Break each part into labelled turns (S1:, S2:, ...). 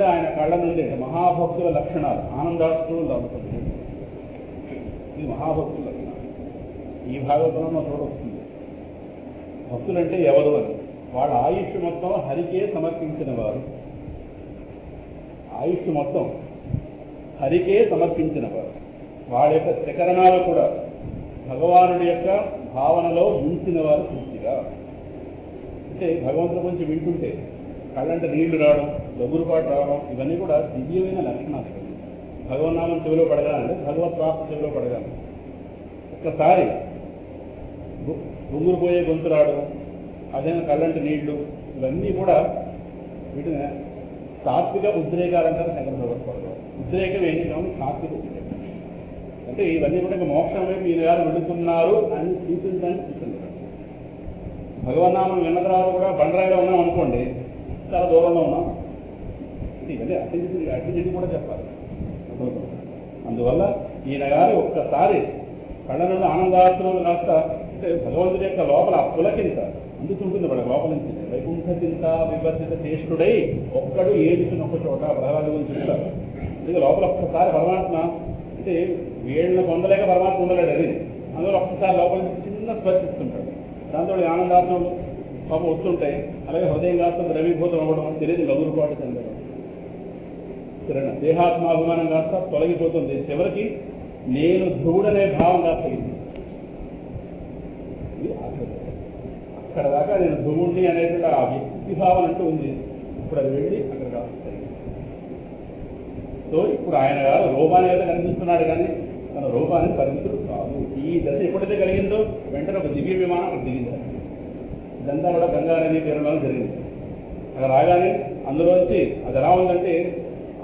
S1: నుండి ఆయన కళ్ళ నుండి మహాభక్తుల లక్షణాలు ఆనందాశ్రువులు అవుతుంది. ఇది మహాభక్తుల లక్షణాలు. ఈ భాగవతంలో చూడొస్తుంది. భక్తులంటే ఎవరు అని. వాళ్ళ ఆయుష్ మొత్తం హరికే సమర్పించిన వారు. ఆయుష్ మొత్తం హరికే సమర్పించిన వారు. వాళ్ళ యొక్క త్రికరణాలు కూడా భగవానుడి యొక్క భావనలో ఉంచిన వారు పూర్తిగా. అంటే భగవంతుడి గురించి వింటుంటే కళ్ళంటే నీళ్లు రావడం, దగ్గురుపాటు రావడం, ఇవన్నీ కూడా దివ్యమైన లక్షణాలు. భగవన్నామం చెవిలో పడగానంటే భగవత్ ప్రాప్తి చెవిలో పడగాను. ఒక్కసారి గుంగురు పోయే గొంతు రావడం, అదే కళ్ళంటే నీళ్లు, ఇవన్నీ కూడా వీటిని సాత్విక ఉద్రేకాలంటారు శంకర భగవత్పాదులు. ఉద్రేకం ఏం కావాలి? సాత్విక ఉద్రేకం. అంటే ఇవన్నీ కూడా మోక్షం వైపు ఈయన గారు వెళుతున్నారు అని సూచించడానికి సూచించారు. భగవన్నామం విన్న తర్వాత కూడా బండరాయిలో ఉన్నాం అనుకోండి, చాలా దూరంలో ఉన్నాం. ఇవన్నీ అతిథి కూడా చెప్పాలి. అందువల్ల ఈయన గారు ఒక్కసారి కళ్ళ నుండి ఆనందాశ్రువులు కాస్త అంటే భగవంతుడి యొక్క లోపల పులకింత అందుతుంటుంది. వాళ్ళ లోపల నుంచి వైకుంఠ చింత వివర్జిత చేష్టుడై ఒక్కడు ఏడుచున్న ఒక చోట ప్రహ్లాద గురించి చెప్తారు. అందుకే లోపల ఒక్కసారి పరమాత్మ అంటే వీళ్ళని పొందలేక పరమాత్మ ఉండలేడు. అది అందులో ఒక్కసారి లోపల నుంచి చిన్న స్పర్శిస్తుంటాడు. దాంతో ఆనందాత్మలు పాపం వస్తుంటాయి. అలాగే హృదయం కాస్త ద్రవీభూతం అవ్వడం, తెలియదు లగురుపాటు చెందడం, సరేనా దేహాత్మాభిమానం కాస్త తొలగిపోతుంది. చివరికి నేను ధ్రువుడనే భావం కాస్త అక్కడ దాకా నేను ధ్రువుణ్ణి అనేటువంటి ఆ వ్యక్తి భావన అంటూ ఉంది. ఇప్పుడు అది వెళ్ళి అక్కడ కాస్త. సో ఇప్పుడు ఆయన గారు రూపాన్ని ఏదో కనిపిస్తున్నాడు, కానీ తన రూపాన్ని పరిమితుడు కాదు. ఈ దశ ఎప్పుడైతే కలిగిందో వెంటనే ఒక దివ్య విమానం అక్కడ దిగింది. ఇదంతా కూడా గంగా నది తీరంలో జరిగింది. అక్కడ రాగానే అందులోంచి అది ఎలా ఉందంటే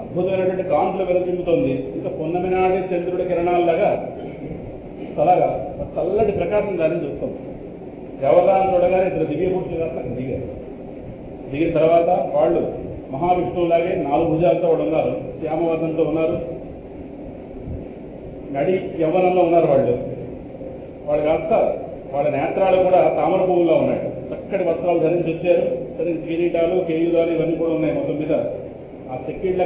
S1: అద్భుతమైనటువంటి కాంతులు వెలుగుతుంది. ఇంకా పొన్నమి నాటి చంద్రుడి కిరణాలలాగా అలాగా చల్లటి ప్రకాశం దాన్ని చూస్తాం. ఎవరాన్ని చూడగానే ఇద్దరు దివ్య పురుషులు కాస్త అక్కడ దిగారు. దిగిన తర్వాత వాళ్ళు మహావిష్ణువులాగే 4 భుజాలతో వాళ్ళు ఉన్నారు, శ్యామవర్ణంతో ఉన్నారు, నడి యవ్వనంలో ఉన్నారు. వాళ్ళు కాస్త వాళ్ళ నేత్రాలు కూడా తామర పువ్వుల్లో ఉన్నాయి. చక్కటి వస్త్రాలు ధరించి వచ్చారు. సరే కిరీటాలు కేయుధాలు ఇవన్నీ కూడా ఉన్నాయి. మొత్తం మీద ఆ చెక్కిళ్ల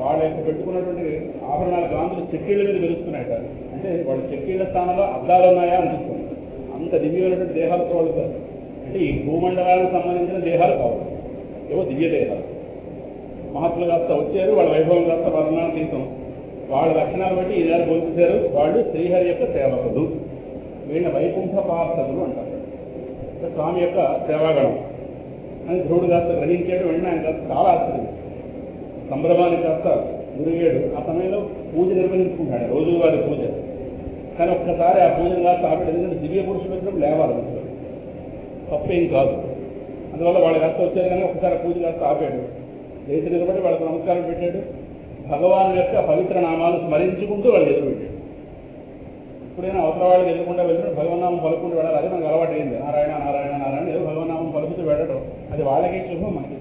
S1: వాళ్ళ యొక్క పెట్టుకున్నటువంటి ఆభరణాల కాంతులు చెక్కిళ్ల మీద వెలుస్తున్నాయట. అంటే వాళ్ళ చెక్కిళ్ల స్థానంలో అద్దాలు ఉన్నాయా అనిపిస్తుంది. అంత దివ్యమైనటువంటి దేహాలతో వాళ్ళు. అంటే ఈ భూమండలానికి సంబంధించిన దేహాలు కావాలి, ఏవో దివ్య దేహాలు. మహాత్ములు కాస్త వచ్చారు, వాళ్ళ వైభవం కాస్త వర్ణాన్ని తీసాం. వాళ్ళ లక్షణాలు బట్టి ఈనాడు పోల్చేశారు. వాళ్ళు శ్రీహరి యొక్క సేవకులు, వీళ్ళ వైకుంఠ పార్షదులు అంటారు. స్వామి యొక్క సేవాగణం అని ధ్రువుడు కాస్త గ్రహించాడు. వెంటనే ఆయన కాస్త చాలా ఆశ్చర్యం, సంభ్రమానికి కాస్త గురిగాడు. ఆ సమయంలో పూజ నిర్వహించుకుంటాడు, రోజువారి పూజ. కానీ ఒక్కసారి ఆ పూజను కాస్త ఆపేడు. ఎందుకంటే దివ్య పురుషులు వచ్చినప్పుడు లేవాలి, తప్పేం కాదు. అందువల్ల వాళ్ళు కాస్త వచ్చారు, కానీ ఒకసారి పూజ కాస్త ఆపాడు. లేచి నిలబడి వాళ్ళకు నమస్కారం పెట్టాడు. భగవాను యొక్క పవిత్ర నామాలు స్మరించుకుంటూ వాళ్ళు ఎదురుపెట్టాడు. ఇప్పుడైనా అవతల వాళ్ళకి ఎదురకుండా వెళ్ళినప్పుడు భగవన్నామం పలుకుంటూ వెళ్ళాలి. అదే మనకు అలవాటు అయింది. నారాయణ నారాయణ నారాయణ ఏదో భగవన్నామం పలుకుతూ వెళ్ళడం, అది వాళ్ళకి శుభం, మనకి.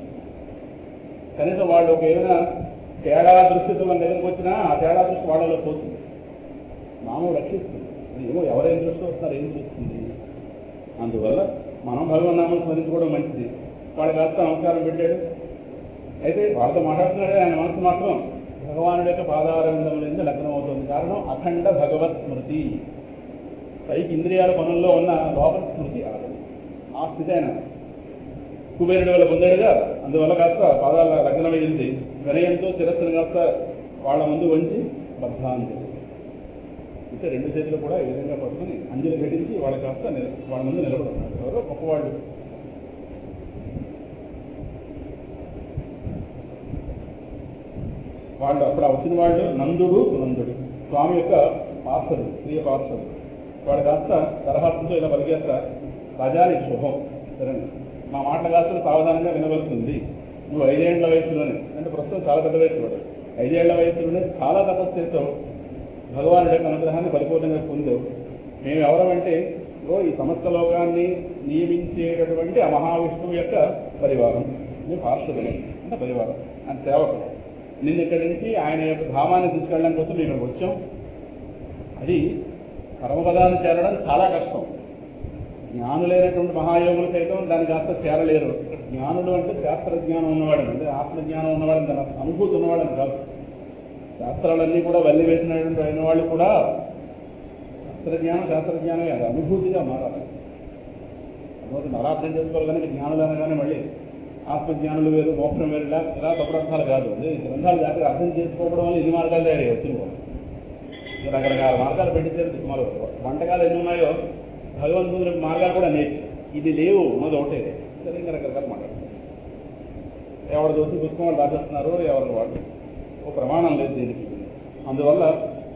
S1: కనీసం వాళ్ళు ఒక ఏదైనా తేడా దృష్టితో మన దగ్గరకు వచ్చినా ఆ తేడా దృష్టి వాళ్ళలో పోతుంది, నామం రక్షిస్తుంది. ఏమో ఎవరేం దృష్టి వస్తున్నారు, ఏం చూస్తుంది. అందువల్ల మనం భగవన్నామం స్మరించుకోవడం మంచిది. వాళ్ళు కాస్త నమస్కారం పెట్టాడు. అయితే వాళ్ళతో మాట్లాడుతున్నాడే, ఆయన మనసు మాత్రం భగవానుడి యొక్క పాదారవిందములందు లగ్నం అవుతుంది. కారణం అఖండ భగవత్ స్మృతి. పైకి ఇంద్రియాల పనుల్లో ఉన్న లోపల స్మృతి ఆగదు. ఆ స్థితి ఆయన కుబేరుడి వల్ల పొందాడుగా. అందువల్ల కాస్త పాదాల లగ్నమైంది. వినయంతో శిరస్సును కాస్త వాళ్ళ ముందు వంచి బద్ధాంజలి, అంటే 2 చేతులు కూడా ఈ విధంగా పట్టుకుని అంజలి ఘటించి వాళ్ళ కాస్త వాళ్ళ ముందు నిలబడుతున్నారు. ఎవరో గొప్పవాళ్ళు. వాళ్ళు అప్పుడు వచ్చిన వాళ్ళు నందుడు సునందుడు, స్వామి యొక్క పార్షదుడు, ప్రియ పార్షదుడు. వాడు కాస్త తరహాత్మతో ఇలా పలికేస్తా, రాజాని శుభం, సరే మా మాటలు కాస్త సావధానంగా వినవలసింది. నువ్వు 5 ఏళ్ల వయసులోనే, అంటే ప్రస్తుతం చాలా పెద్ద వయసు వాడు, 5 ఏళ్ల వయసులోనే చాలా తపస్సు చేసావు, భగవానుడి యొక్క అనుగ్రహాన్ని పరిపూర్ణంగా పొందావు. మేము ఎవరమంటే ఈ సమస్త లోకాన్ని నియమించేటటువంటి ఆ మహావిష్ణువు యొక్క పరివారం, మేము పార్షదులు అంటే పరివారం అంటే సేవకులు. నిన్న ఇక్కడి నుంచి ఆయన యొక్క ధామాన్ని తీసుకెళ్ళడం కోసం మేము ఇక్కడికి వచ్చాం. అది పరమపదాన్ని చేరడం చాలా కష్టం. జ్ఞానులైనటువంటి మహాయోగులు సైతం దాన్ని కాస్త చేరలేరు. జ్ఞానుడు అంటే శాస్త్రజ్ఞానం ఉన్నవాడని, అంటే ఆత్మజ్ఞానం ఉన్నవాడని, తన అనుభూతి ఉన్నవాడని కాదు. శాస్త్రాలన్నీ కూడా వల్లి వేసినటువంటి అయిన వాళ్ళు కూడా శాస్త్రజ్ఞానమే, అది అనుభూతిగా మారాలి. అనుభూతి అలా అర్థం చేసుకోవాలి. కనుక జ్ఞానులు అనగానే మళ్ళీ ఆత్మజ్ఞానులు వేరు, మోక్షం వేరు, ఇలా తప్పుడర్థాలు కాదు. గ్రంథాలు జాగ్రత్తగా అర్థం చేసుకోవడం వల్ల ఇన్ని మార్గాలు తయారయ్యాయి. వచ్చిన రకరకాల మార్గాలు పెట్టించారు. సుమారు వంటకాలు ఎన్ని ఉన్నాయో భగవంతుని మార్గాలు కూడా నేర్చి ఇది లేవు ఉన్నది ఒకటే. ఇంకా రకరకాల మాట్లాడుతున్నారు. ఎవరు దోసి పుస్తకం వాళ్ళు రాసేస్తున్నారు, ఎవరు వాళ్ళు ఒక ప్రమాణం లేదు దీనికి. అందువల్ల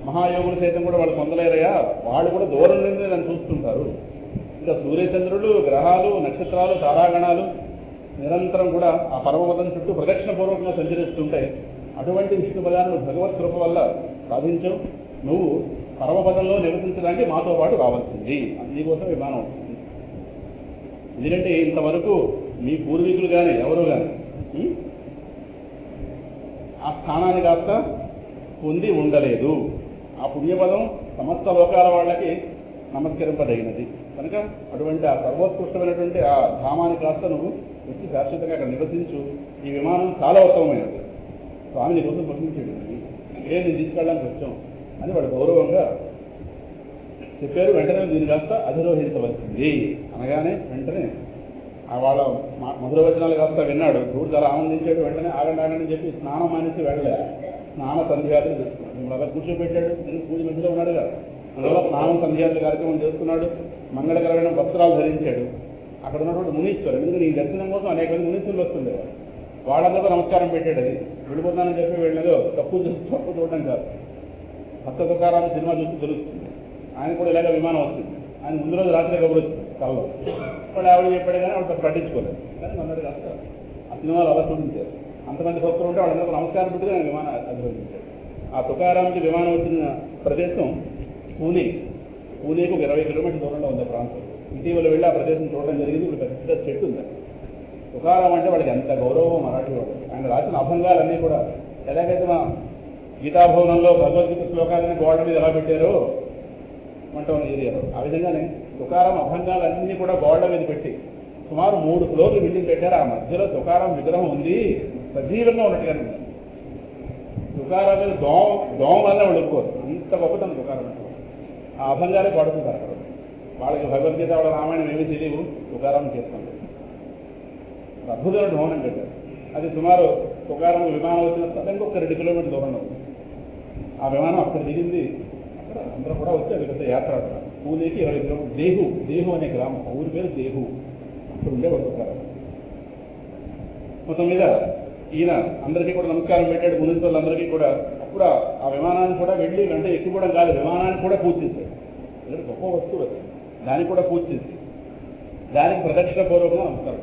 S1: మహాయోగులు సైతం కూడా వాళ్ళు పొందలేరయ్యా, వాళ్ళు కూడా దూరం నుండి దాన్ని చూస్తుంటారు. ఇంకా సూర్యచంద్రులు, గ్రహాలు, నక్షత్రాలు, తారాగణాలు నిరంతరం కూడా ఆ పరమపదం చుట్టూ ప్రదక్షిణ పూర్వకంగా సంచరిస్తుంటాయి. అటువంటి విష్ణు పదాన్ని భగవత్ కృప వల్ల సాధించవు. నువ్వు పరమపదంలో నివసించడానికి మాతో పాటు రావాల్సింది. అందుకోసం విమానం అవుతుంది. ఎందుకంటే ఇంతవరకు మీ పూర్వీకులు కానీ ఎవరు కానీ ఆ స్థానాన్ని కాస్త పొంది ఉండలేదు. ఆ పుణ్యపదం సమస్త లోకాల వాళ్ళకి నమస్కరింపదగినది కనుక అటువంటి ఆ సర్వోత్కృష్టమైనటువంటి ఆ ధామాన్ని కాస్త నువ్వు వచ్చి శాశ్వతంగా అక్కడ నివసించు. ఈ విమానం చాలా ఉత్తమమైనది. స్వామిని కోసం పంపించాడు. నేను తీసుకెళ్ళడానికి వచ్చాం అని వాడు గౌరవంగా చెప్పారు. వెంటనే దీన్ని కాస్త అధిరోహించవలసింది అనగానే వెంటనే వాళ్ళ మధుర వచనాలు కాస్త విన్నాడు. దేవుడు చాలా ఆనందించాడు. వెంటనే ఆగండి చెప్పి స్నానం మానేసి వెళ్ళలే. స్నాన సంధ్యాలు చేసుకున్నాడు. మిమ్మల్ని అలా కూర్చోబెట్టాడు. దీనికి పూజ మధ్యలో ఉన్నాడు కదా, అందువల్ల స్నానం సంధ్యాలు కార్యక్రమం చేసుకున్నాడు. మంగళకరమైన వస్త్రాలు ధరించాడు. అక్కడ ఉన్నటువంటి మునీశ్వరు, ఎందుకంటే ఈ దర్శనం కోసం అనేక మంది మునీశ్వరులు వస్తుండేవారు. వాళ్ళందరూ నమస్కారం పెట్టాడు. అది వెళ్ళిపోతానని చెప్పి వెళ్ళేదో తప్పు చూడడం కాదు. భక్త తుకారామ సినిమా చూసి తెలుస్తుంది. ఆయన కూడా ఇలాగ విమానం వస్తుంది. ఆయన ముందు రోజు రాత్రి కబురు వచ్చింది కళ్ళలో. వాడు ఆవిడ చెప్పాడు కానీ ఆవిడ పట్టించుకోలేదు. కానీ అన్నాడు కాస్త ఆ సినిమాలు అలా చూపించారు. అంతమంది భక్తులు ఉంటే వాళ్ళందరూ నమస్కారం పెట్టుకుని ఆయన విమానం అధిరోహించాడు. ఆ తుకారాంకి విమానం వచ్చిన ప్రదేశం పూణేకు 20 కిలోమీటర్ల దూరంలో ఉంది ప్రాంతం. ఇటీవల వెళ్ళి ఆ ప్రదేశం చూడడం జరిగింది. ఇప్పుడు పెద్ద చెట్టు ఉంది. తుకారాం అంటే వాడికి ఎంత గౌరవం మరాఠీ వాడు. ఆయన రాసిన అభంగాలన్నీ కూడా ఎలాగైతే మా గీతాభవనంలో భగవద్గీత శ్లోకాలని గోడ మీద ఎలా పెట్టారో మంటవన ఏరియాలో, ఆ విధంగానే తుకారాం అభంగాలన్నీ కూడా గోడ మీద పెట్టి సుమారు 3 ఫ్లోర్లు బిల్డింగ్ పెట్టారు. ఆ మధ్యలో తుకారాం విగ్రహం ఉంది. సజీవంగా ఉన్నట్టుగానే ఉంది. తుకారాం మీద దోమ వల్ల వెళ్ళిపోరు. అంత గొప్పతనం తుకారం అంటే. ఆ అభంగాలే పాడుతుంటారు అక్కడ. వాళ్ళకి భగవద్గీత వాళ్ళ రామాయణం ఏమీ తెలియవు. తుకారాం చేస్తుంటారు. అద్భుతమైన భవనం కట్టారు. అది సుమారు తుకారం విమానం వచ్చిన స్థలంగా ఒక 2 కిలోమీటర్ల దూరంలో ఉంది. ఆ విమానం అక్కడ దిగింది. అక్కడ అందరూ కూడా వచ్చి అది పెద్ద యాత్ర. పూణేకి 20 కిలోమీటర్లు. దేహు అనే గ్రామం, ఊరి పేరు దేహు. అక్కడ ఉండేవాడు తుకారం. మొత్తం మీద ఈయన అందరికీ కూడా నమస్కారం పెట్టాడు. మునీశ్వరులందరికీ కూడా. అప్పుడు ఆ విమానాన్ని కూడా వెళ్ళి అంటే ఎక్కువడం కాదు, విమానాన్ని కూడా పూజ చేశాడు. ఎందుకంటే గొప్ప వస్తువు అది. దానికి కూడా పూజ చేసి దానికి ప్రదక్షిణ పూర్వకంగా నమస్కారం.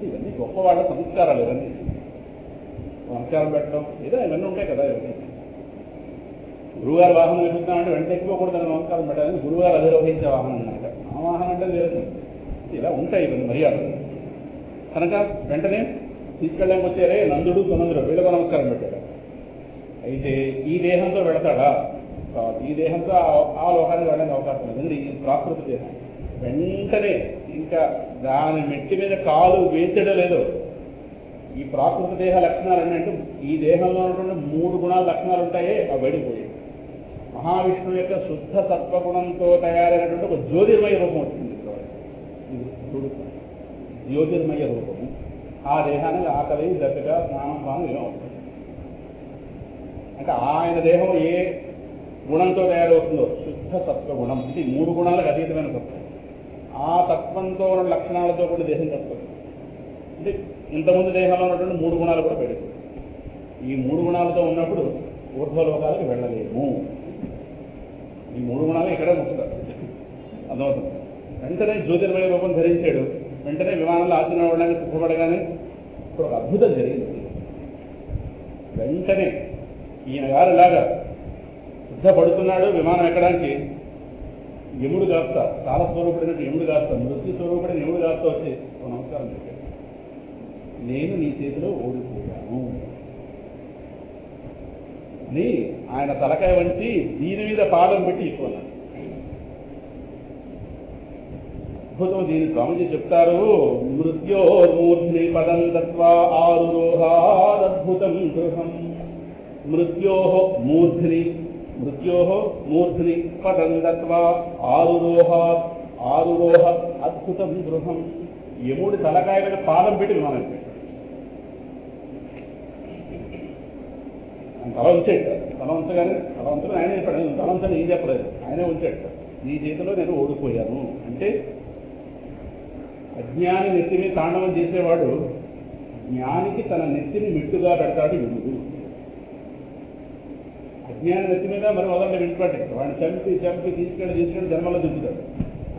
S1: ఇవన్నీ గొప్ప వాళ్ళ సంస్కారాలు. ఇవన్నీ నమస్కారం పెట్టడం ఏదో ఇవన్నీ ఉంటాయి కదా. ఇవన్నీ గురువుగారు వాహనం ఎక్కుతామంటే వెంట ఎక్కువకూడదని నమస్కారం పెట్టాలని గురువుగారు అధిరోహించే వాహనం అన్నమాట. ఆ వాహనం అంటే లేదు. ఇలా ఉంటాయి ఇవన్నీ మర్యాదలు. కనుక వెంటనే తీసుకెళ్ళడానికి వచ్చారే నందుడు సునందుడు వీళ్ళకు నమస్కారం పెట్టాడు. అయితే ఈ దేహంతో వెళతాడా? ఈ దేహంతో ఆ లోకానికి వెళ్ళడానికి అవకాశం లేదు. ఎందుకంటే ఈ ప్రాకృత దేహం వెంటనే ఇంకా దాని మెట్టి మీద కాలు వేచడం లేదు. ఈ ప్రాకృత దేహ లక్షణాలు అంటే ఈ దేహంలో ఉన్నటువంటి 3 గుణాల లక్షణాలు ఉంటాయే అవి బయటపోయాయి. మహావిష్ణువు యొక్క శుద్ధ సత్వగుణంతో తయారైనటువంటి ఒక జ్యోతిర్మయ రూపం వచ్చింది. జ్యోతిర్మయ రూపము ఆ దేహానికి ఆకలి, దశక, స్నానం, పానం ఏమో అవుతుంది. అంటే ఆయన దేహం ఏ గుణంతో తయారవుతుందో శుద్ధ సత్వగుణం, ఇది 3 గుణాలకు అతీతమైన తత్వం. ఆ తత్వంతో ఉన్న లక్షణాలతో కూడా దేహం తత్వం. అంటే ఇంతకుముందు దేహంలో ఉన్నటువంటి 3 గుణాలు కూడా పెరుగుతాయి. ఈ 3 గుణాలతో ఉన్నప్పుడు ఊర్ధ్వలోకాలకు వెళ్ళలేము. ఈ 3 గుణాలు ఇక్కడే ముట్టుతారు. అర్థమవుతుంది. వెంటనే జ్యోతిర్మయ రూపం ధరించాడు. వెంటనే విమానంలో ఆచరణ అవ్వడానికి సిద్ధపడగానే ఇప్పుడు ఒక అద్భుతం జరిగింది. వెంటనే ఈయన గారు ఇలాగా సిద్ధపడుతున్నాడు విమానం ఎక్కడానికి. యముడు కాస్త కాలస్వరూపుడైనట్టు యముడు కాస్త మృత్యు స్వరూపుడైన యముడు కాస్త వచ్చి నమస్కారం చెప్పాడు. నేను నీ చేతిలో ఓడిపోయాను అని ఆయన తలకాయ వంచి దీని మీద పాదం పెట్టి ఇస్తున్నాడు. అద్భుతం. దీని స్వామిజీ చెప్తారు, మృత్యోర్మూర్ధ్ని పదం దత్వా ఆరురోహాదద్భుతం గృహం. మృత్యోః మూర్ధ్ని పదం దత్వా ఆరురోహ అద్భుతం గృహం. యముడి తలకాయ మీద పాదం పెట్టి విమానం పెట్టాడు. తల ఉంచేట, తల ఉంచగానే తల ఉంచగా ఆయన చెప్పాడు, తల ఉంచని ఏం చెప్పలేదు, ఆయనే ఉంచేట. నీ చేతిలో నేను ఓడిపోయాను అంటే అజ్ఞాని నెత్తి మీద తాండవం చేసేవాడు జ్ఞానికి తన నెత్తిని మిట్టుగా పెడతాడు యముడు. అజ్ఞాని నెత్తి మీద మరి మొదటి వింటుపట్టాడు, వాడిని చంపి తీసుకెళ్ళి జన్మలో దింపుతాడు.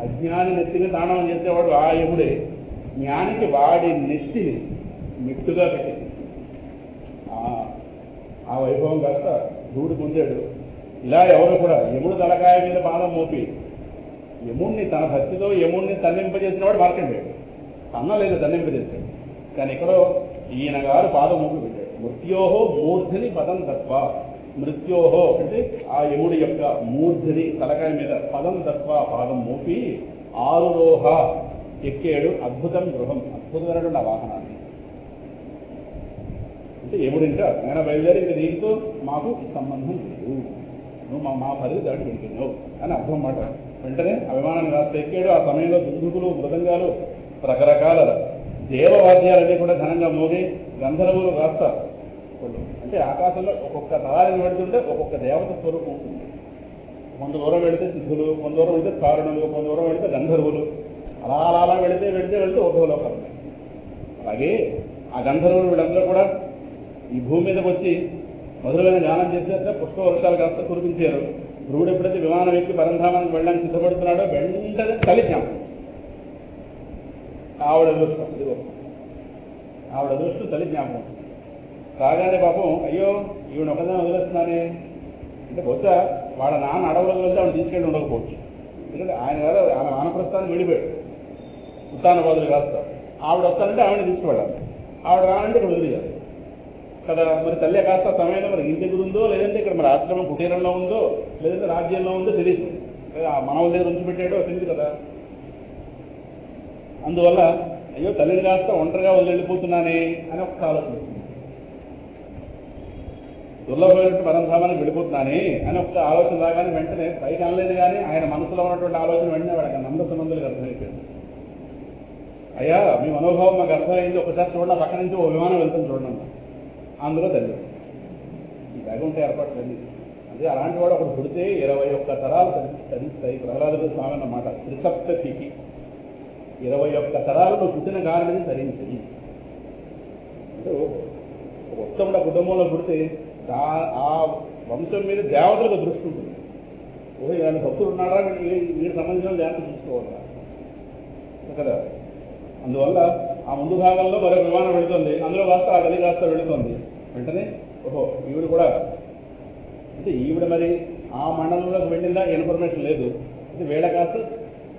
S1: అజ్ఞాని నెత్తి మీద తాండవం చేసేవాడు ఆ యముడే జ్ఞానికి వాడి నెత్తిని మిట్టుగా పెట్టింది. ఆ వైభవం కాస్త ధ్రువుడు పొందాడు. ఇలా ఎవరు కూడా యముడు తలకాయ మీద పాదం మోపి యముణ్ణి తన భక్తితో యముణ్ణి తన్నింపజేసిన వాడు మార్కండేయుడు. అన్నలేదు, తన్నింపజేశాడు. కానీ ఎక్కడో ఈయన గారు పాదం మోపి పెట్టాడు. మృత్యోహో మూర్ధిని పదం తత్వ. మృత్యోహో అంటే ఆ యముడి యొక్క మూర్ధిని తలకాయ మీద పదం తత్వ పాదం మోపి ఆరురోహ ఎక్కాడు అద్భుతం గృహం, అద్భుతమైనటువంటి ఆ వాహనాన్ని. అంటే యముడు ఇంకా ఆయన బయలుదేరి ఇంకా దీంతో మాకు సంబంధం లేదు, నువ్వు మా పరిధి దాటి వెళ్తున్నావు అని అర్థం మాట. వెంటనే ఆ విమానాన్ని కాస్త ఎక్కాడు. ఆ సమయంలో దుందుకులు, మృదంగాలు, రకరకాల దేవవాద్యాలన్నీ కూడా ఘనంగా మోగి గంధర్వులు కాస్త అంటే ఆకాశంలో ఒక్కొక్క తరాన్ని పెడుతుంటే ఒక్కొక్క దేవత స్వరూపం ఉంటుంది. కొంత దూరం వెళితే సిద్ధులు, కొంత దూరం వెళితే కారుణులు, కొంత దూరం వెళితే గంధర్వులు, అలా వెళితే ఉద్భవలోకాలు. అలాగే ఆ గంధర్వులు వీళ్ళందరూ కూడా ఈ భూమి మీదకి వచ్చి మధురమైన గానం చేసేస్తే పుష్ప వర్షాలు కాస్త కురిపించారు. ధ్రువుడు ఎప్పుడైతే విమానం ఎక్కి పరంధామానికి వెళ్ళడానికి సిద్ధపడుతున్నాడో వెంటనే తల్లి జ్ఞాపకం. ఆవిడ అదృష్టం తల్లి జ్ఞాపకం కాగానే పాపం అయ్యో ఈవిడ ఒకదాన్ని వదిలేస్తున్నానే అంటే బహుశా వాళ్ళ నాన్న అడవులకు వెళ్తే ఆవిడ తీసుకెళ్ళి ఉండకపోవచ్చు. ఎందుకంటే ఆయన కాదు, ఆయన వానప్రస్థానికి వెళ్ళిపోయాడు ఉత్తానబాదులు కాస్త. ఆవిడ వస్తానంటే ఆవిడ తీసుకువెళ్ళాలి, ఆవిడ రానంటే ఇక్కడ వదిలేయాలి కదా. మరి తల్లి కాస్త సమయంలో మరి ఇంటి దగ్గర ఉందో, లేదంటే ఇక్కడ మరి ఆశ్రమం కుటీరంలో ఉందో, లేదంటే రాజ్యంలో ఉందో తెలియదు, మనవ దగ్గర ఉంచి పెట్టాడో తెలియదు కదా. అందువల్ల అయ్యో తల్లిని కాస్త ఒంటరిగా వదిలిపోతున్నానే అని ఒక ఆలోచన వచ్చింది. దుర్లభమైనటువంటి పరంధామానికి వెళ్ళిపోతున్నానే అని ఒక ఆలోచన రాగానే వెంటనే పైకి అనలేదు, కానీ ఆయన మనసులో ఉన్నటువంటి ఆలోచన వెంటనే వాడికి నంద సంబంధాలకు అర్థమైపోయింది. అయ్యా మీ మనోభావం మాకు అర్థమైంది, ఒకసారి చూడండి పక్క నుంచి ఓ విమానం వెళ్తుంది చూడండి. అందులో తల్లి ఈ బ్యాగుంటే ఏర్పాట్లేదు. అదే అలాంటి వాడు ఒకటి పుడితే 21 తరాలు తరిస్తాయి. ప్రహ్లాదుడు స్వామి అన్నమాట, త్రిసప్తతికి 21 తరాలు నువ్వు పుట్టిన కారణం తరించింది. అంటే ఒక ఉత్తముడ కుటుంబంలో పుడితే ఆ వంశం మీద దేవతలకు దృష్టి ఉంటుంది. ఓహో ఇలాంటి భక్తులు ఉన్నారా, వీరికి సంబంధించిన దేవత చూసుకోవాలా కదా. అందువల్ల ఆ ముందు భాగంలో మరొక విమానం వెళుతుంది, అందులో కాస్త ఆ గది కాస్త వెళుతుంది. వెంటనే ఓహో ఈవిడ కూడా అంటే ఈవిడ మరి ఆ మండలంలోకి వెళ్ళిందా ఇన్ఫర్మేషన్ లేదు. అంటే వేళ కాస్త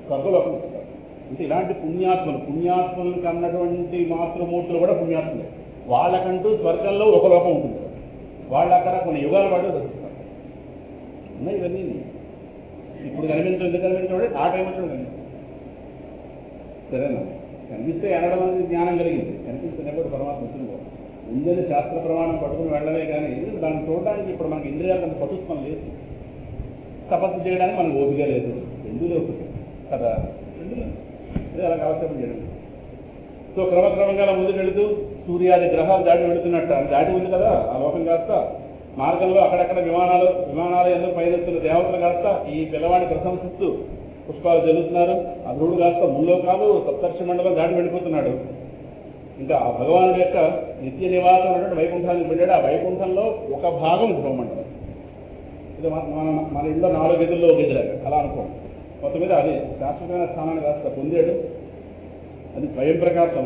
S1: స్వర్గలోకం ఇస్తారు. అంటే ఇలాంటి పుణ్యాత్మలకు అన్నటువంటి మాతృమూర్తులు కూడా పుణ్యాత్ములే. వాళ్ళకంటూ స్వర్గంలో ఒక లోకం ఉంటుంది. వాళ్ళు అక్కడ కొన్ని యుగాల పాటు దొరుకుతారు. ఉన్నాయి ఇవన్నీ. ఇప్పుడు కనిపించడం ఎందుకు కనిపించడం ఆ టైం వచ్చిన కనిపిస్తుంది. సరేనా, కనిపిస్తే అనడం అనేది జ్ఞానం కలిగింది, కనిపిస్తున్నప్పుడు పరమాత్మ వచ్చింది కూడా ఉందని శాస్త్ర ప్రమాణం పట్టుకుని వెళ్ళమే. కానీ దాన్ని చూడడానికి ఇప్పుడు మనకి ఇంద్రియాలకు అంత పటుత్వం లేదు, తపస్సు చేయడానికి మనకు ఓపిక లేదు. ఎందుకు లేదు కదా, అదే అలా కాలక్షేపం చేయడం. సో క్రమక్రమంగా అలా ముందుకు వెళుతూ సూర్యాది గ్రహాలు దాటి వెళుతున్నట్టు దాటి ఉంది కదా ఆ లోకం కాస్త. మార్గంలో అక్కడక్కడ విమానాలు ఎందుకు పైనెత్తున్న దేవతలు కాస్త ఈ పిల్లవాడిని ప్రశంసిస్తూ పుష్పాలు జల్లుతున్నారు. ఆ ధ్రువుడు కాస్త ముల్లోకాలు సప్తర్షి మండలం దాటి వెళ్ళిపోతున్నాడు. ఇంకా ఆ భగవానుడి యొక్క నిత్య నివాసం ఉన్నటువంటి వైకుంఠానికి వెళ్ళాడు. ఆ వైకుంఠంలో ఒక భాగం ధ్రువమండలం. ఇది మన ఇంట్లో 4 గదుల్లో ఒక గదిలాగా అలా అనుకోండి. మొత్తం మీద అది శాశ్వతమైన స్థానాన్ని కాస్త పొందాడు. అది స్వయం ప్రకాశం.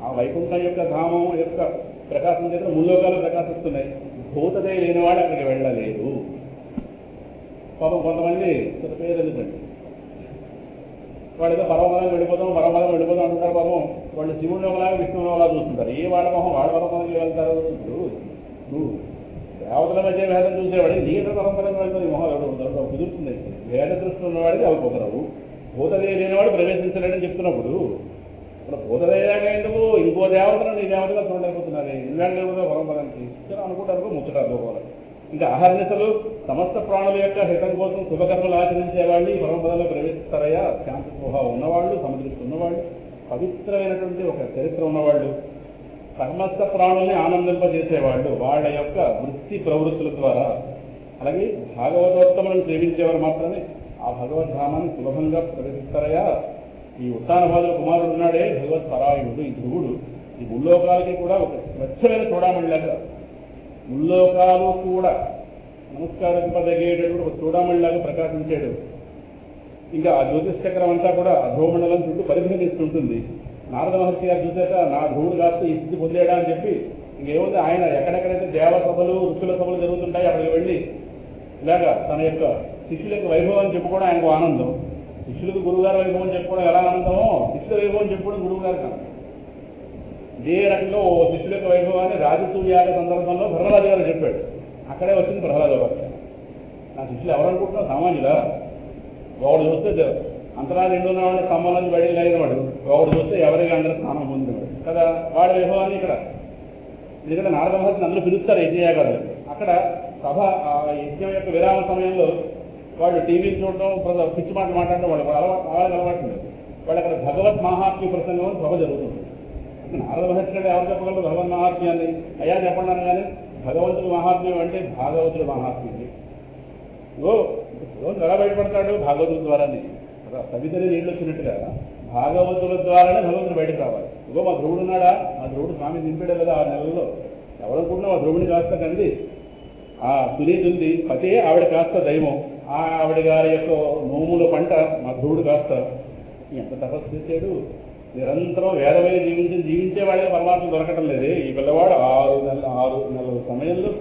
S1: ఆ వైకుంఠం యొక్క ధామం యొక్క ప్రకాశం చేత ముల్లోకాలు ప్రకాశిస్తున్నాయి. భూతదయ లేనివాడు అక్కడికి వెళ్ళలేదు. పాపం కొంతమంది పేరు ఎందుకండి వాళ్ళేదో పరమపదం వెళ్ళిపోతాం అంటున్నారు. పాపం వాళ్ళు శివుని ఒకలాగా విష్ణువుని ఒకలా చూస్తుంటారు. ఏ వాళ్ళ మొహం వాళ్ళ పరమపదంకి వెళ్తారు. నువ్వు దేవతల మధ్య భేదం చూసేవాడికి నీకు పరమపదంగా వెళ్తుంది మొహం కుదురుతుంది. వేద దృష్టి ఉన్నవాడికి అవి కుదరవు. భూతదయ లేనివాడు ప్రవేశించలేడని చెప్తున్నప్పుడు ఇప్పుడు భూతదయగా ఎందుకు ఇంకో దేవతను నీ దేవతగా చూడలేకపోతున్నారు ఇలాంటి దేవత పరంపరానికి అనుకుంటారు ముచ్చట అనుకోవాలి. ఇంకా ఆహర్నిశలు సమస్త ప్రాణుల యొక్క హితం కోసం శుభకర్మలు ఆచరించేవాళ్ళు ఈ పరంపరలో ప్రవేశిస్తారయ్యా. శాంతి స్వభావం ఉన్నవాళ్ళు, సమదృష్టి ఉన్నవాళ్ళు, పవిత్రమైనటువంటి ఒక చరిత్ర ఉన్నవాళ్ళు, సమస్త ప్రాణుల్ని ఆనందింపజేసేవాళ్ళు, వాళ్ళ యొక్క వృత్తి ప్రవృత్తుల ద్వారా. అలాగే భాగవతోత్తములను సేవించేవారు మాత్రమే ఆ భగవద్ధామాన్ని సులభంగా ప్రవేశిస్తారయ్యా. ఈ ఉత్తానపాదుల కుమారుడు ఉన్నాడే భగవత్ పరాయణుడు, ఈ ధ్రువుడు ఈ ముల్లోకాలకి కూడా ఒక స్వచ్ఛమైన చూడమణిలాగా, ముల్లోకాలు కూడా నమస్కారింపదగేటటువంటి ఒక చూడమణిలాగా ప్రకాశించాడు. ఇంకా ఆ జ్యోతిష్ చక్రం అంతా కూడా అధోమండలం చుట్టూ పరిభ్రమిస్తుంటుంది. నారద మహర్షి గారు చూసాక నా ధ్రువుడు కాస్త ఈ స్థితి పొందేడా అని చెప్పి ఇంకేముంది ఆయన ఎక్కడెక్కడైతే దేవసభలు ఋషుల సభలు జరుగుతుంటాయి అక్కడికి వెళ్ళి ఇలాగా తన యొక్క శిష్యుల యొక్క వైభవాన్ని చెప్పుకోవడం ఆయనకు ఆనందం. శిష్యులకు గురువుగారి వైభవం చెప్పుకోవడం ఎలా ఆనందమో శిష్యుల వైభవం చెప్పుకోవడం గురువుగారికి ఆనందం. ఇదే రకంలో ఓ శిష్యుల యొక్క వైభవాన్ని రాజసూయాల సందర్భంలో ప్రహ్లాద్ గారు చెప్పాడు. అక్కడే వచ్చింది ప్రహ్లాద వార్త. నా శిష్యులు ఎవరనుకుంటున్నావు సామాన్యులా? ఒకడు చూస్తే అంతరాలు ఎండున్న వాడిని స్తంభం నుంచి బయటకు లేని వాడు, ఒకడు చూస్తే ఎవరికి అందరూ స్థానం పొందినవాడు కదా. వాడి వైభవాన్ని ఇక్కడ ఎందుకంటే నారద మహర్షిని అందరూ పిలుస్తారు యజ్ఞయాగాలు. అక్కడ సభ ఆ యజ్ఞం యొక్క విరామ సమయంలో వాళ్ళు టీవీ చూడడం, పిచ్చి మాటలు మాట్లాడడం వాళ్ళు అలవాటు. వాళ్ళు అక్కడ భగవత్ మహాత్మ్య ప్రసంగం సభ జరుగుతుంది. నారద మహర్షి అంటే ఎవరు చెప్పగలరు భగవత్ మహాత్మ్యాన్ని? అయ్యా చెప్పండి కానీ భగవంతుడి మహాత్మ్యం అంటే భాగవతుడి మహాత్మ్యం. భగవంతుడు ఎలా బయటపడతాడు? భాగవతుల ద్వారానే. కవితని నీళ్ళు వచ్చినట్టుగా భాగవతుల ద్వారానే భగవంతుడు బయటకు రావాలి. మా ధ్రువుడు ఉన్నాడా? ఆ ధ్రువుడు స్వామి నింపాడే కదా 6 నెలల్లో. ఎవరనుకుంటున్నా ఆ ధ్రువుని కాస్త కంది ఆ సునీతి ఉంది పతే ఆవిడ కాస్త దైవం. ఆవిడ గారి యొక్క నోముల పంట మా ధ్రువుడు కాస్త ఎంత తపస్సు చేశాడు. నిరంతరం వేదమై జీవించే వాళ్ళే పరమాత్మ దొరకటం లేదే. ఈ పిల్లవాడు 6 నెలల సమయంలో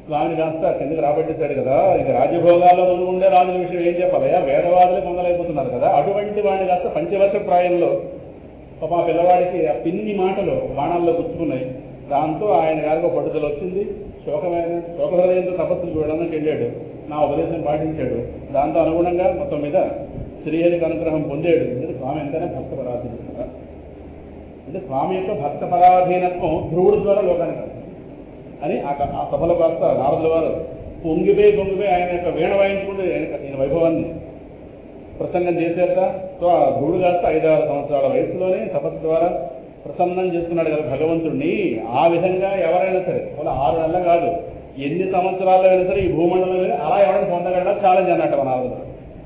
S1: స్వామిని కాస్త కిందకి రాబట్టేశాడు కదా. ఇక రాజ్యభోగాల్లో ఉండే రాజుల విషయం ఏం చెప్పాలయా? వేదవాదులే పొందలేకపోతున్నారు కదా. అటువంటి వాడిని కాస్త పంచవర్ష ప్రాయంలో మా పిల్లవాడికి ఆ పిన్ని మాటలు బాణాల్లో గుచ్చుకున్నాయి. దాంతో ఆయన గారికి పట్టుదల వచ్చింది. శోకహృదయంతో తపస్సులు చూడడానికి వెళ్ళాడు. నా ఉపదేశం పాటించాడు. దాంతో అనుగుణంగా మొత్తం మీద శ్రీహరికి అనుగ్రహం పొందాడు. ఎందుకంటే స్వామి ఎంతైనా భక్త పరాధీనం కదా. అంటే స్వామి యొక్క భక్త పరాధీనత్వం ధ్రువుడి ద్వారా లోకానికి అని ఆ సభలో కాస్త నారదుల వారు పొంగిపోయి ఆయన యొక్క వీణ వాయించుకుంటూ ఈయన వైభవాన్ని ప్రసంగం చేశాక. సో ఆ ధ్రువుడు కాస్త 5-6 సంవత్సరాల వయసులోనే తపస్సు ద్వారా ప్రసన్నం చేసుకున్నాడు కదా భగవంతుడిని. ఆ విధంగా ఎవరైనా సరే 6 నెలలు కాదు ఎన్ని సంవత్సరాల్లో అయినా సరే ఈ భూమండలం మీద అలా ఎవరైనా పొందగలడా ఛాలెంజ్ అన్నట్టు మన నారదుడు.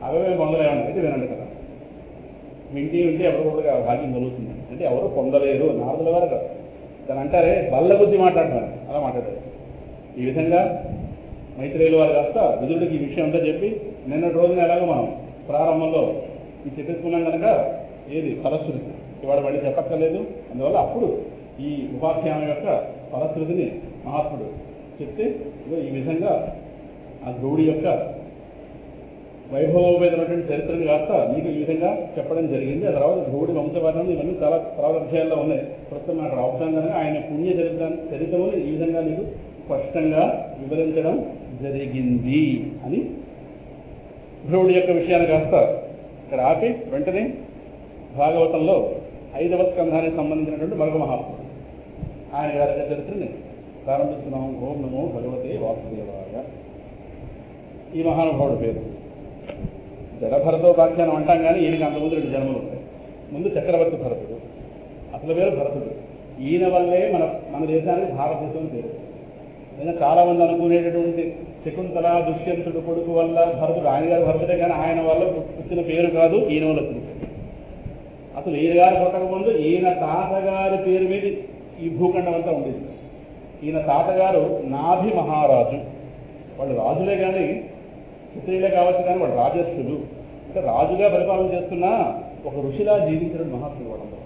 S1: అవే మేము పొందలేమని అయితే వినండి కదా. వింటే ఎవరు కూడా భాగ్యం కలుగుతుంది అంటే ఎవరు పొందలేరు నారదుల వారు కదా. తను అంటారే బల్ల బుద్ధి మాట్లాడుతున్నారు అలా మాట్లాడారు. ఈ విధంగా మైత్రేయుల వారు కాస్త విదురుడికి ఈ విషయం అంతా చెప్పి నిన్నటి రోజున ఎలాగో మనం ప్రారంభంలో ఇది చెప్పేసుకున్నాం కనుక ఏది ఫలశ్రుతి ఇవాళ మళ్ళీ చెప్పక్కర్లేదు. అందువల్ల అప్పుడు ఈ ఉపాఖ్యానం యొక్క ఫలశ్రుతిని మహాత్ముడు చెప్తే ఈ విధంగా ఆ ధ్రువుడి యొక్క వైభవమైనటువంటి చరిత్రను కాస్త మీకు ఈ విధంగా చెప్పడం జరిగింది. ఆ తర్వాత ధ్రువుడి వంశవర్ణం ఇవన్నీ చాలా తర్వాత అధ్యాయాల్లో ఉన్నాయి. ప్రస్తుతం అక్కడ అవసరంగా ఆయన పుణ్య చరిత్రములు ఈ విధంగా మీకు స్పష్టంగా వివరించడం జరిగింది అని ధ్రువుడి యొక్క విషయాన్ని కాస్త ఇక్కడ ఆపి వెంటనే భాగవతంలో 5వ స్కంధానికి సంబంధించినటువంటి మరొక మహాత్ముడు ఆయన గారి చరిత్రని ప్రారంభిస్తున్నాం. ఓం నమో భగవతే వాసుదేవాయ. ఈ మహానుభావుడు పేరు జడభరతోపాఖ్యానం అంటాం కానీ ఈయనకి అంతకుముందు 2 జన్మలు ఉంటాయి. ముందు చక్రవర్తి భరతుడు, అసలు పేరు భరతుడు. ఈయన వల్లే మన దేశానికి భారతదేశం పేరు. అయినా చాలా మంది అనుకునేటటువంటి శకుంతల దుష్యంతుడు కొడుకు వల్ల భరతుడు, ఆయన గారు భరతుడే కానీ ఆయన వల్ల వచ్చిన పేరు కాదు, ఈయన వల్ల వచ్చిన పేరు. అసలు ఈయన గారు పుట్టకముందు ఈయన తాతగారి పేరు మీద ఈ భూఖండం అంతా ఉండేది. ఈయన తాతగారు నాభి మహారాజు. వాళ్ళు రాజులే కానీ క్షత్రియులే కావచ్చు కానీ వాళ్ళు రాజర్షులు. అంటే రాజుగా పరిపాలన చేస్తున్న ఒక ఋషిలా జీవించిన మహాత్ముడు వాళ్ళందరూ.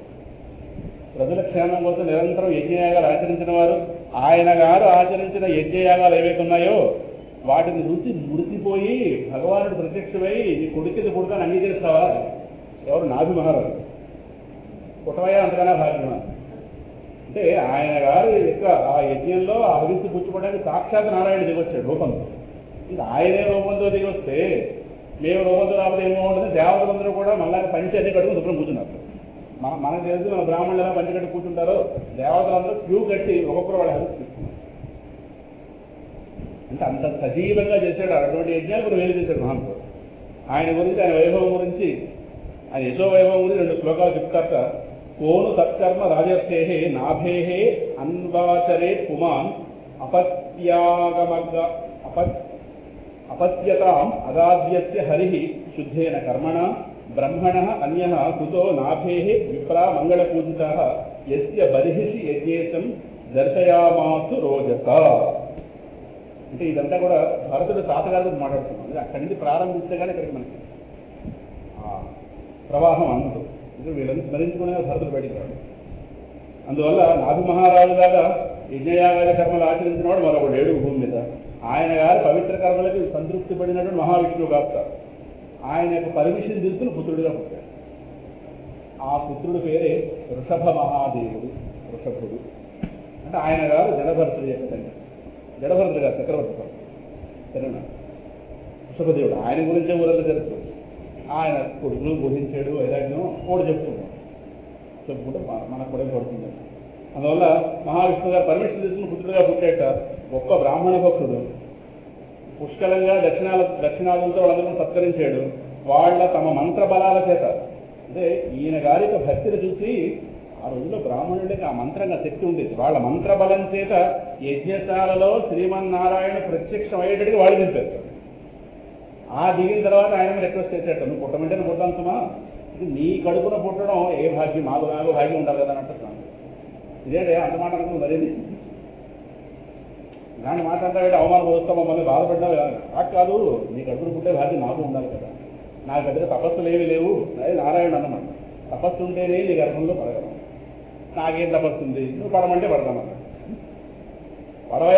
S1: ప్రజల క్షేమం కోసం నిరంతరం యజ్ఞయాగాలు ఆచరించిన వారు. ఆయన గారు ఆచరించిన యజ్ఞయాగాలు ఏవైతే ఉన్నాయో వాటిని రుచి ముడిసిపోయి భగవానుడు ప్రత్యక్షమై నీ కొడుకుది కొడుకుని అంగీకరిస్తావా? ఎవరు? నాభి మహారాజు. పుట్టవయ్యా అంతకన్నా భాగ్యమా అంటే ఆయన గారు యొక్క ఆ యజ్ఞంలో అభివృద్ధి పుచ్చుకోవడానికి సాక్షాత్ నారాయణ దిగొచ్చాడు రూపంతో. ఇంకా ఆయనే రూపంతో దిగొస్తే మేము రోజు రాబోతే ఏమో ఉంటుంది, దేవతలందరూ కూడా మళ్ళీ పంచి అన్ని కట్టుకుని శుభ్రం కూర్చున్నారు. మనకు తెలిసి మన బ్రాహ్మణులు ఎలా పంచి కట్టి కూర్చుంటారో దేవతలందరూ క్యూ కట్టి ఒక్కొక్కరు వాళ్ళ హెల్ప్ తీసుకున్నారు. అంటే అంత సజీవంగా చేశాడు. అటువంటి యజ్ఞాలు కూడా వేలు చేశాడు మహానుభావుడు. ఆయన గురించి, ఆయన వైభవం గురించి, ఆయన యశో వైభవం గురించి 2 శ్లోకాలు చెప్తారట. కోను సత్కర్మ రాజర్షే నాభే అన్వాచరే పుమాన్ అపత్యతాం అగాధ్యస్య హరి శుద్ధేన కర్మణ బ్రహ్మణ అన్య కుతో నాభే విప్రా మంగళపూజిత యస్య బర్హిషి యజ్ఞేశం దర్శయామాసు రోజత. అంటే ఇదంతా కూడా భరతుడు తాతగారితో మాట్లాడుతున్నాం. అక్కడి నుంచి ప్రారంభిస్తే కానీ ఇక్కడికి మనకి ప్రవాహం అందదు. ఇది వీళ్ళని స్మరించుకునే భరతుడు బయటికి రాడు. అందువల్ల నాభి మహారాజు దాకా యజ్ఞయాగాది కర్మలు ఆచరించిన వాడు మరొక లేడు భూమి మీద. ఆయన గారు పవిత్ర కర్మలకి సంతృప్తి పడినటువంటి మహావిష్ణువు కాపుతారు. ఆయన యొక్క పర్మిషన్ తీసుకుని పుత్రుడిగా పుట్టాడు. ఆ పుత్రుడి పేరే వృషభ మహాదేవుడు, వృషభుడు. అంటే ఆయన గారు జడభరతుడు యొక్క తండ్రి. జడభరతుడు గారు చక్రవర్తి సరేనా, వృషభదేవుడు. ఆయన గురించే ఊరంతా జరుగుతుంది. ఆయన కొడుకులు బోధించాడు, వైరాగ్యం కూడా చెప్పుకున్నాడు. చెప్పుకుంటే మనకు కూడా పడుతుంది. అందువల్ల మహావిష్ణువు గారు పర్మిషన్ తీసుకుని పుత్రుడిగా పుట్టాక గొప్ప బ్రాహ్మణ భక్తుడు. పుష్కలంగా దక్షిణాదులతో వాళ్ళందరూ సత్కరించాడు. వాళ్ళ తమ మంత్ర బలాల చేత, అంటే ఈయన గారి యొక్క భక్తిని చూసి ఆ రోజుల్లో బ్రాహ్మణుడికి ఆ మంత్రంగా శక్తి ఉండేది. వాళ్ళ మంత్రబలం చేత యజ్ఞశాలలో శ్రీమన్నారాయణ ప్రత్యక్షం అయ్యేటట్టుగా వాళ్ళు దింపారు. ఆ దిగిన తర్వాత ఆయన రిక్వెస్ట్ చేసేట, నువ్వు పుట్టమంటే నువ్వు పుట్టానుమా, ఇది నీ కడుపున పుట్టడం ఏ భాగ్యం, మాకు భాగ్యం ఉండాలి కదా అని అంటున్నాను. ఇదేంటే అంత మాట అనుకుని మరేది ఇలాంటి మాట అంతా అవమానం వస్తాం, మమ్మల్ని బాధపడ్డావు కాదు, నీ కడుపున పుట్టే భాగ్యం నాకు ఉండాలి కదా. నాకు పెద్దగా తపస్సులు ఏమీ లేవు, అదే నారాయణ అన్నమాట. తపస్సు ఉంటేనే నీ గర్భంలో పడగలం. నాకేం తపస్సు ఉంది, నువ్వు పడమంటే పడతామన్నా. పడవ